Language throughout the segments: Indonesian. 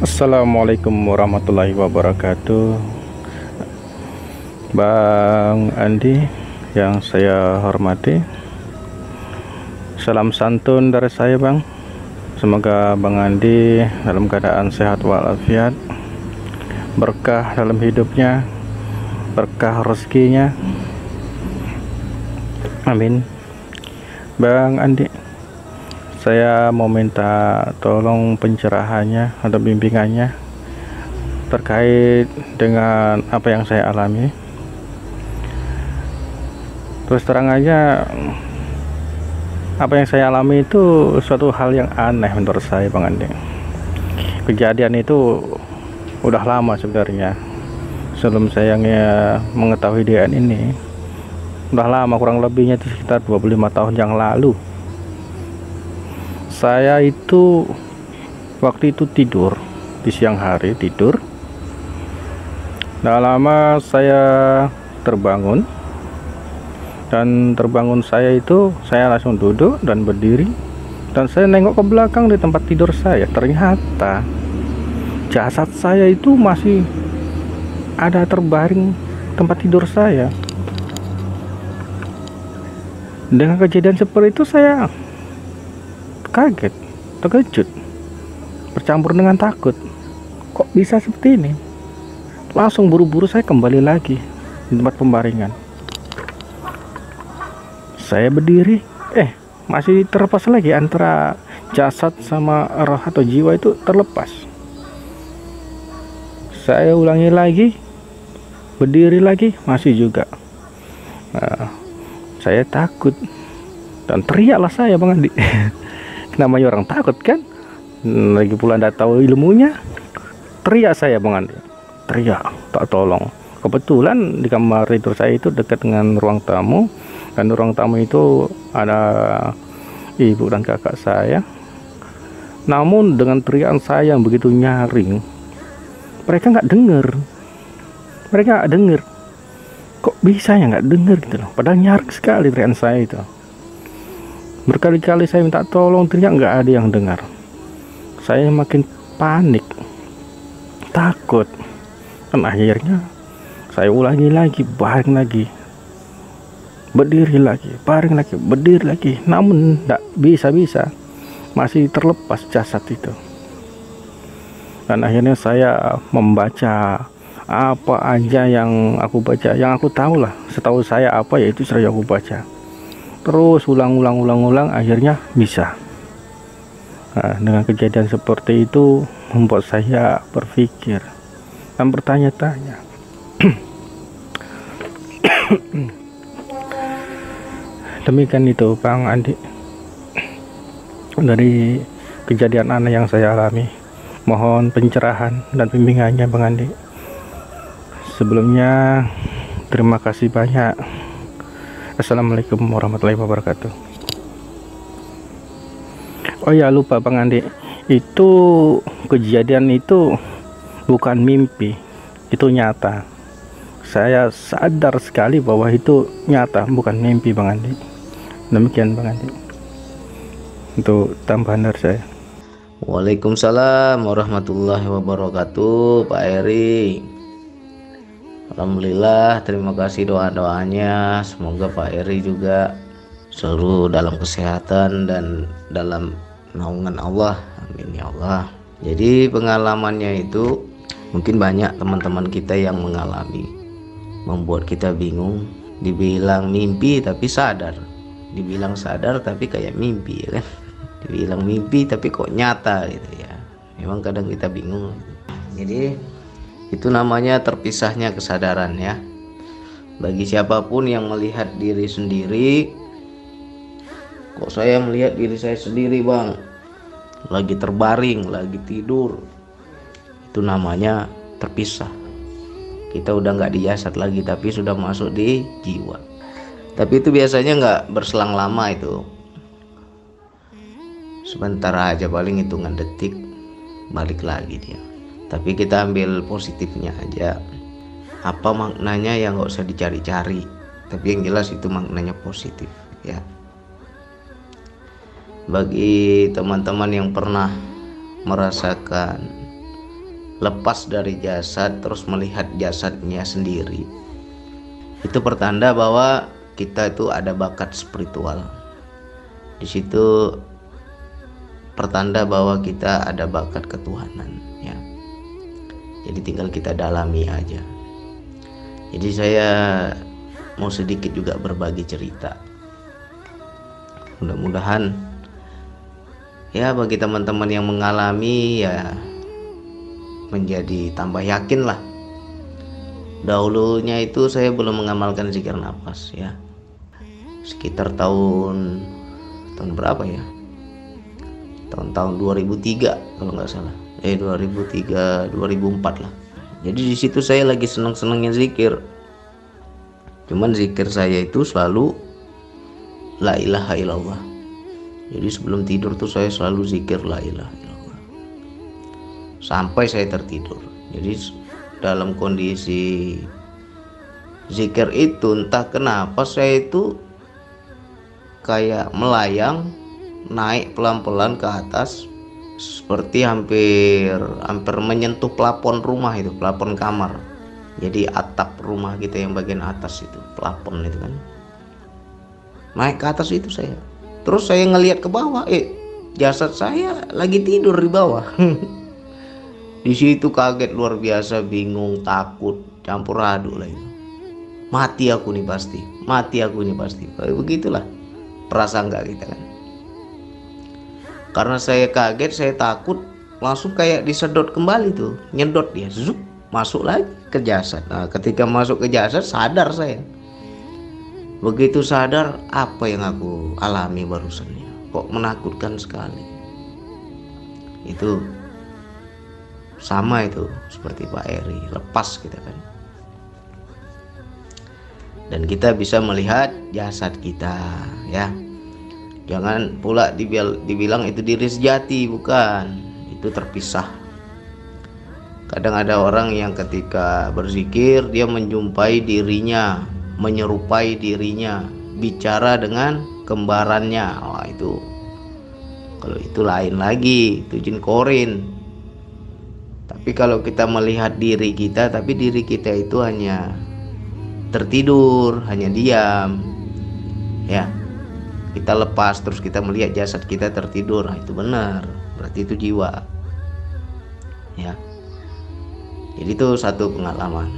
Assalamualaikum warahmatullahi wabarakatuh. Bang Andi yang saya hormati, salam santun dari saya, Bang. Semoga Bang Andi dalam keadaan sehat walafiat, berkah dalam hidupnya, berkah rezekinya, amin. Bang Andi, saya mau minta tolong pencerahannya atau bimbingannya terkait dengan apa yang saya alami. Terus terang aja, apa yang saya alami itu suatu hal yang aneh menurut saya, Bang Andi. Kejadian itu udah lama sebenarnya. Sebelum saya mengetahui DN ini, udah lama, kurang lebihnya itu sekitar 25 tahun yang lalu. Saya itu waktu itu tidur di siang hari, tidur. Nah, lama saya terbangun, dan terbangun saya itu saya langsung duduk dan berdiri, dan saya nengok ke belakang di tempat tidur saya. Ternyata jasad saya itu masih ada terbaring tempat tidur saya. Dengan kejadian seperti itu saya kaget, terkejut, bercampur dengan takut. Kok bisa seperti ini? Langsung buru-buru saya kembali lagi di tempat pembaringan. Saya berdiri, masih terlepas lagi, antara jasad sama roh atau jiwa itu terlepas. Saya ulangi lagi, berdiri lagi, masih juga. Saya takut dan teriaklah saya, Bang Andi. Namanya orang takut kan, lagi pula nggak tahu ilmunya. Teriak saya, Bang Andi, teriak tak tolong. Kebetulan di kamar tidur saya itu dekat dengan ruang tamu, dan ruang tamu itu ada ibu dan kakak saya. Namun dengan teriakan saya yang begitu nyaring, mereka nggak dengar. Kok bisa ya nggak dengar gitu loh, padahal nyaring sekali teriakan saya itu. Berkali-kali saya minta tolong, teriak, nggak ada yang dengar. Saya makin panik, takut, dan akhirnya saya ulangi lagi, baring lagi, berdiri lagi, baring lagi, berdiri lagi. Namun tidak bisa, masih terlepas jasad itu. Dan akhirnya saya membaca apa aja yang aku baca, yang aku tahu lah, setahu saya apa ya itu saya aku baca. Terus ulang, akhirnya bisa. Nah, dengan kejadian seperti itu membuat saya berpikir dan bertanya-tanya. Demikian itu, Bang Andi, dari kejadian aneh yang saya alami. Mohon pencerahan dan bimbingannya, Bang Andi. Sebelumnya terima kasih banyak. Assalamualaikum warahmatullahi wabarakatuh. Oh ya, lupa, Bang Andi, itu kejadian itu bukan mimpi, itu nyata. Saya sadar sekali bahwa itu nyata, bukan mimpi, Bang Andi. Demikian, Bang Andi, untuk tambahan dari saya. Waalaikumsalam warahmatullahi wabarakatuh, Pak Eri. Alhamdulillah, terima kasih doa-doanya. Semoga Pak Eri juga selalu dalam kesehatan dan dalam naungan Allah. Amin ya Allah. Jadi pengalamannya itu mungkin banyak teman-teman kita yang mengalami, membuat kita bingung. Dibilang mimpi tapi sadar, dibilang sadar tapi kayak mimpi, ya kan? Dibilang mimpi tapi kok nyata gitu ya. Memang kadang kita bingung. Jadi itu namanya terpisahnya kesadaran ya. Bagi siapapun yang melihat diri sendiri, kok saya melihat diri saya sendiri, Bang, lagi terbaring, lagi tidur, itu namanya terpisah. Kita udah nggak di jasad lagi, tapi sudah masuk di jiwa. Tapi itu biasanya nggak berselang lama, itu sebentar aja, paling hitungan detik balik lagi dia. Tapi kita ambil positifnya aja. Apa maknanya yang nggak usah dicari-cari, tapi yang jelas itu maknanya positif ya. Bagi teman-teman yang pernah merasakan lepas dari jasad terus melihat jasadnya sendiri, itu pertanda bahwa kita itu ada bakat spiritual. Di situ pertanda bahwa kita ada bakat ketuhanan ya. Jadi tinggal kita dalami aja. Jadi saya mau sedikit juga berbagi cerita. Mudah-mudahan ya bagi teman-teman yang mengalami ya menjadi tambah yakin lah. Dahulunya itu saya belum mengamalkan zikir nafas ya. Sekitar tahun berapa ya? Tahun 2003 kalau nggak salah. 2003 2004 lah. Jadi di situ saya lagi seneng-senengnya zikir. Cuman zikir saya itu selalu la ilaha illallah. Jadi sebelum tidur tuh saya selalu zikir la ilaha illallah sampai saya tertidur. Jadi dalam kondisi zikir itu entah kenapa saya itu kayak melayang naik pelan-pelan ke atas, seperti hampir menyentuh plafon rumah itu, plafon kamar. Jadi atap rumah kita yang bagian atas itu, plafon itu kan. Naik ke atas itu saya. Terus saya ngelihat ke bawah, jasad saya lagi tidur di bawah. Di situ kaget luar biasa, bingung, takut, campur aduk lah itu. Mati aku nih pasti. Begitulah prasangka kita kan. Karena saya kaget, saya takut, langsung kayak disedot kembali tuh, nyedot dia, zup, masuk lagi ke jasad. Nah, ketika masuk ke jasad sadar saya. Begitu sadar, apa yang aku alami barusannya? Kok menakutkan sekali. Itu sama itu seperti Pak Eri, lepas kita kan. Dan kita bisa melihat jasad kita ya. Jangan pula dibilang itu diri sejati, bukan. Itu terpisah. Kadang ada orang yang ketika berzikir dia menjumpai dirinya, menyerupai dirinya, bicara dengan kembarannya. Wah, itu kalau itu lain lagi, itu jin korin. Tapi kalau kita melihat diri kita, tapi diri kita itu hanya tertidur, hanya diam ya. Kita lepas terus kita melihat jasad kita tertidur, nah itu benar, berarti itu jiwa ya. Jadi itu satu pengalaman.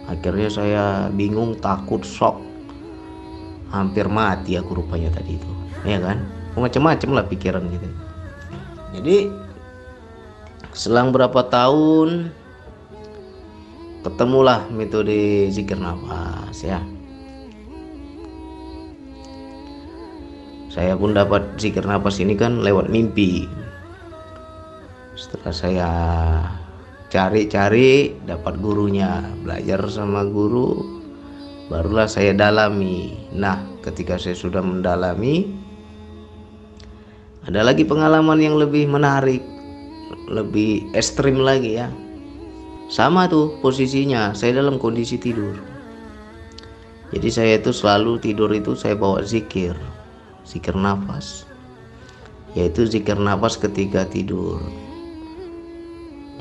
Akhirnya saya bingung, takut, shock, hampir mati aku rupanya tadi itu ya kan. Macam-macam lah pikiran gitu. Jadi selang berapa tahun ketemulah metode zikir nafas ya. Saya pun dapat zikir nafas ini kan lewat mimpi. Setelah saya cari-cari, dapat gurunya, belajar sama guru, barulah saya dalami. Nah, ketika saya sudah mendalami, ada lagi pengalaman yang lebih menarik, lebih ekstrim lagi ya. Sama tuh posisinya, saya dalam kondisi tidur. Jadi saya itu selalu tidur itu saya bawa zikir nafas, yaitu zikir nafas ketika tidur.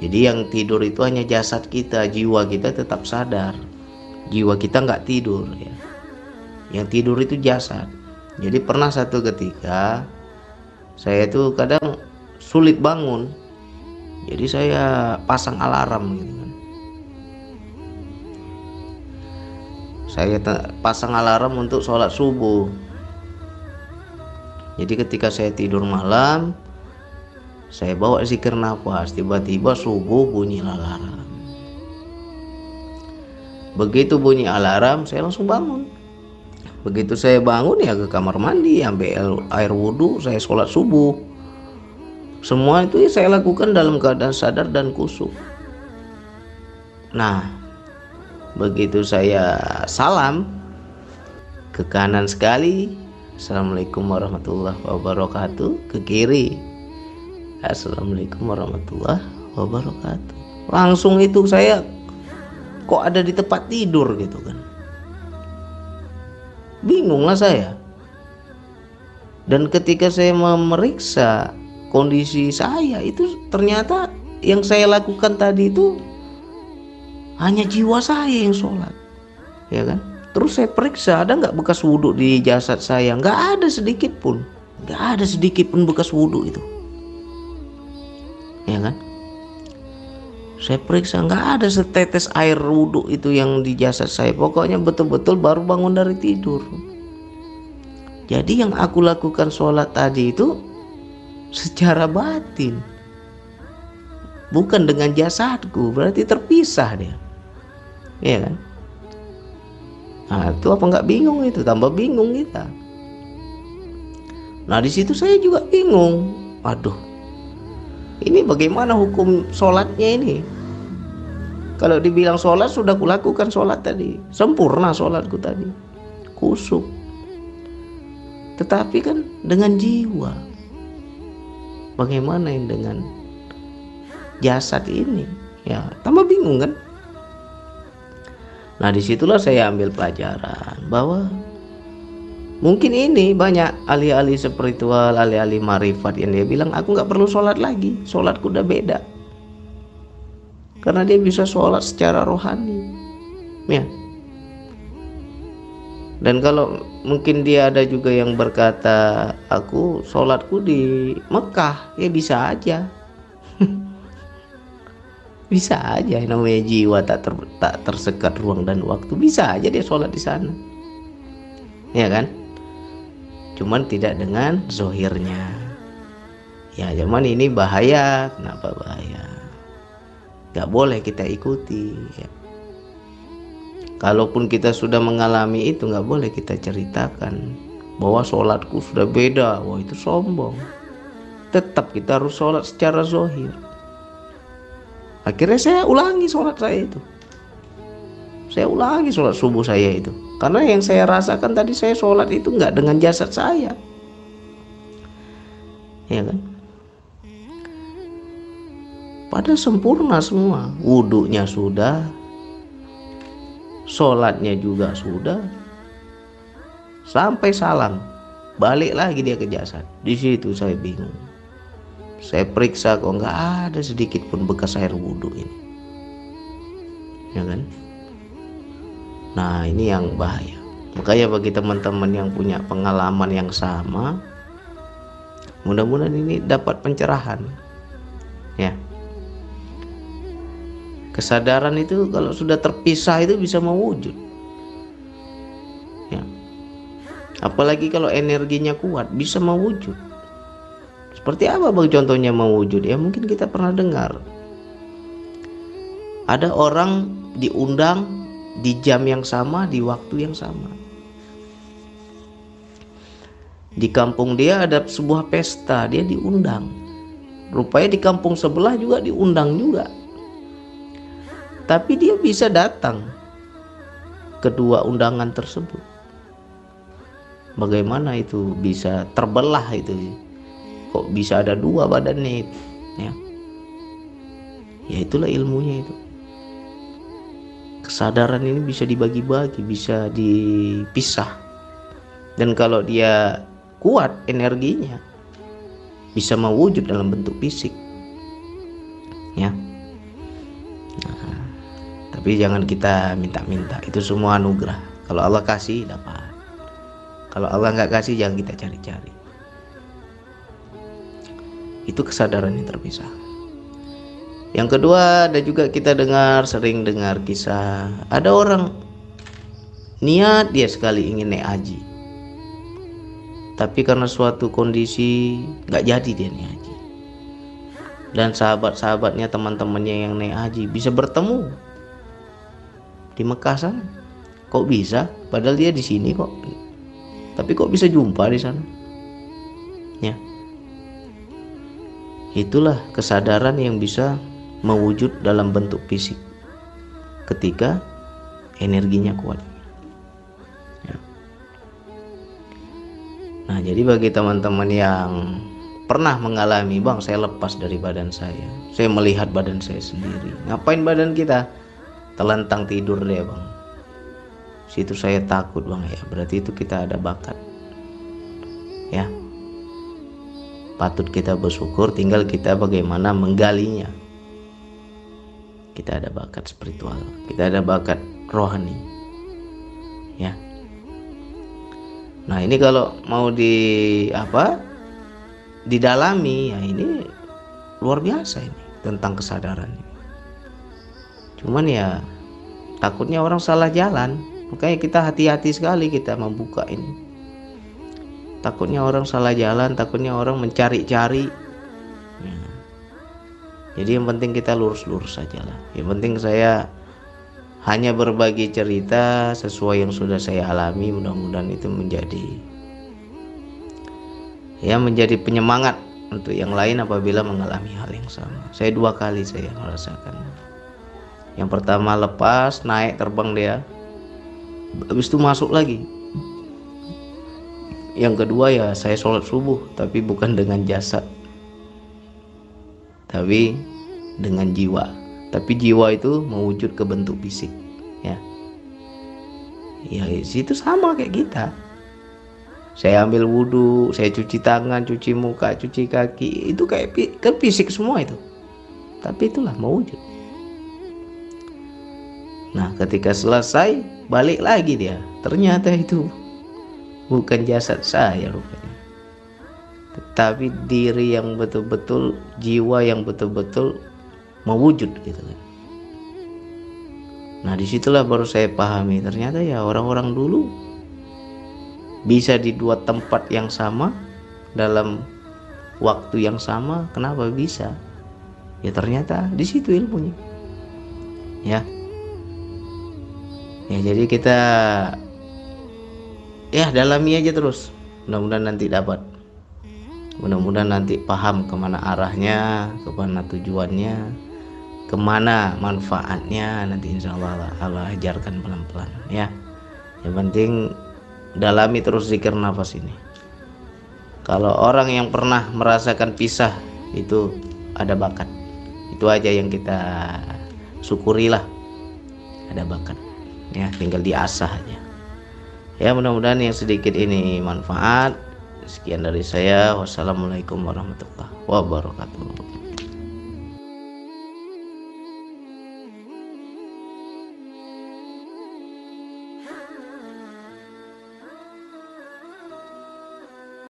Jadi yang tidur itu hanya jasad kita, jiwa kita tetap sadar, jiwa kita nggak tidur ya. Yang tidur itu jasad. Jadi pernah satu ketika saya itu kadang sulit bangun, jadi saya pasang alarm gitu kan. Saya pasang alarm untuk sholat subuh. Jadi ketika saya tidur malam, saya bawa zikir nafas, tiba-tiba subuh bunyi alarm. Begitu bunyi alarm, saya langsung bangun. Begitu saya bangun ya ke kamar mandi, ambil air wudhu, saya sholat subuh. Semua itu saya lakukan dalam keadaan sadar dan khusyuk. Nah, begitu saya salam ke kanan sekali, Assalamualaikum warahmatullahi wabarakatuh, ke kiri, Assalamualaikum warahmatullahi wabarakatuh. Langsung itu saya kok ada di tempat tidur gitu kan. Bingung lah saya. Dan ketika saya memeriksa kondisi saya itu ternyata yang saya lakukan tadi itu hanya jiwa saya yang sholat, ya kan? Terus saya periksa ada nggak bekas wudhu di jasad saya, nggak ada sedikit pun, nggak ada sedikit pun bekas wudhu itu, ya kan? Saya periksa nggak ada setetes air wudhu itu yang di jasad saya. Pokoknya betul-betul baru bangun dari tidur. Jadi yang aku lakukan sholat tadi itu secara batin, bukan dengan jasadku, berarti terpisah dia, ya kan? Nah itu apa nggak bingung itu, tambah bingung kita. Nah di situ saya juga bingung, aduh, ini bagaimana hukum sholatnya ini? Kalau dibilang sholat sudah kulakukan sholat tadi, sempurna sholatku tadi, khusyuk. Tetapi kan dengan jiwa, bagaimana yang dengan jasad ini? Ya tambah bingung kan? Nah disitulah saya ambil pelajaran bahwa mungkin ini banyak ahli-ahli spiritual, ahli-ahli marifat yang dia bilang aku nggak perlu sholat lagi, sholatku udah beda. Karena dia bisa sholat secara rohani, ya. Dan kalau mungkin dia ada juga yang berkata aku sholatku di Mekah, ya bisa aja. Bisa aja, namanya jiwa tak tersekat ruang dan waktu, bisa aja dia sholat di sana, ya kan? Cuman tidak dengan zohirnya. Ya cuman ini bahaya. Kenapa bahaya? Gak boleh kita ikuti, ya. Kalaupun kita sudah mengalami itu, gak boleh kita ceritakan bahwa sholatku sudah beda. Wah itu sombong. Tetap kita harus sholat secara zohir. Akhirnya saya ulangi sholat saya itu. Saya ulangi sholat subuh saya itu. Karena yang saya rasakan tadi, saya sholat itu nggak dengan jasad saya, ya kan? Padahal sempurna semua, wudhunya sudah, sholatnya juga sudah, sampai salam, balik lagi dia ke jasad. Di situ saya bingung. Saya periksa kok nggak ada sedikit pun bekas air wudhu ini, ya kan? Nah ini yang bahaya. Makanya bagi teman-teman yang punya pengalaman yang sama, mudah-mudahan ini dapat pencerahan, ya. Kesadaran itu kalau sudah terpisah itu bisa mewujud, ya. Apalagi kalau energinya kuat bisa mewujud. Seperti apa bang contohnya mewujud? Ya mungkin kita pernah dengar ada orang diundang di jam yang sama, di waktu yang sama. Di kampung dia ada sebuah pesta, dia diundang. Rupanya di kampung sebelah juga diundang juga. Tapi dia bisa datang kedua undangan tersebut. Bagaimana itu bisa terbelah itu? Kok bisa ada dua badannya itu, ya? Ya itulah ilmunya itu. Kesadaran ini bisa dibagi-bagi, bisa dipisah. Dan kalau dia kuat energinya, bisa mewujud dalam bentuk fisik, ya. Nah, tapi jangan kita minta-minta, itu semua anugerah. Kalau Allah kasih dapat, kalau Allah nggak kasih jangan kita cari-cari. Itu kesadaran yang terpisah. Yang kedua, ada juga kita sering dengar kisah ada orang niat dia sekali ingin naik haji, tapi karena suatu kondisi nggak jadi dia naik haji. Dan sahabat-sahabatnya, teman-temannya yang naik haji bisa bertemu di Mekah sana. Kok bisa? Padahal dia di sini kok. Tapi kok bisa jumpa di sana? Ya. Itulah kesadaran yang bisa mewujud dalam bentuk fisik ketika energinya kuat, ya. Nah jadi bagi teman-teman yang pernah mengalami, bang saya lepas dari badan saya melihat badan saya sendiri. Ngapain badan kita? Telentang tidur deh bang. Situ saya takut bang, ya berarti itu kita ada bakat, ya. patut kita bersyukur, tinggal kita bagaimana menggalinya. Kita ada bakat spiritual, kita ada bakat rohani, ya. Nah, ini kalau mau didalami, ya ini luar biasa ini tentang kesadaran. Cuman ya takutnya orang salah jalan, makanya kita hati-hati sekali kita membuka ini. Takutnya orang salah jalan, takutnya orang mencari-cari. Jadi yang penting kita lurus-lurus saja lah. Yang penting saya hanya berbagi cerita sesuai yang sudah saya alami. Mudah-mudahan itu menjadi penyemangat untuk yang lain apabila mengalami hal yang sama. Saya 2 kali saya merasakan. Yang pertama lepas, naik, terbang dia. Habis itu masuk lagi. Yang kedua ya saya sholat subuh, tapi bukan dengan jasad, tapi dengan jiwa. Tapi jiwa itu mewujud ke bentuk fisik, ya. Ya itu sama kayak kita. Saya ambil wudhu, saya cuci tangan, cuci muka, cuci kaki, itu kayak ke fisik semua itu. Tapi itulah mewujud. Nah, ketika selesai balik lagi dia, ternyata itu bukan jasad saya rupanya, tetapi diri yang betul-betul, jiwa yang betul-betul mewujud gitu kan. Nah, disitulah baru saya pahami ternyata ya orang-orang dulu bisa di 2 tempat yang sama dalam waktu yang sama. Kenapa bisa? Ya ternyata di situ ilmunya, ya. Ya jadi kita ya dalami aja terus, mudah-mudahan nanti dapat, mudah-mudahan nanti paham kemana arahnya, kemana tujuannya, kemana manfaatnya. Nanti insya Allah ajarkan pelan-pelan, ya. Yang penting dalami terus zikir nafas ini. Kalau orang yang pernah merasakan pisah itu ada bakat, itu aja yang kita syukurilah, ada bakat, ya, tinggal diasah aja. Ya, mudah-mudahan yang sedikit ini manfaat. Sekian dari saya. Wassalamualaikum warahmatullahi wabarakatuh.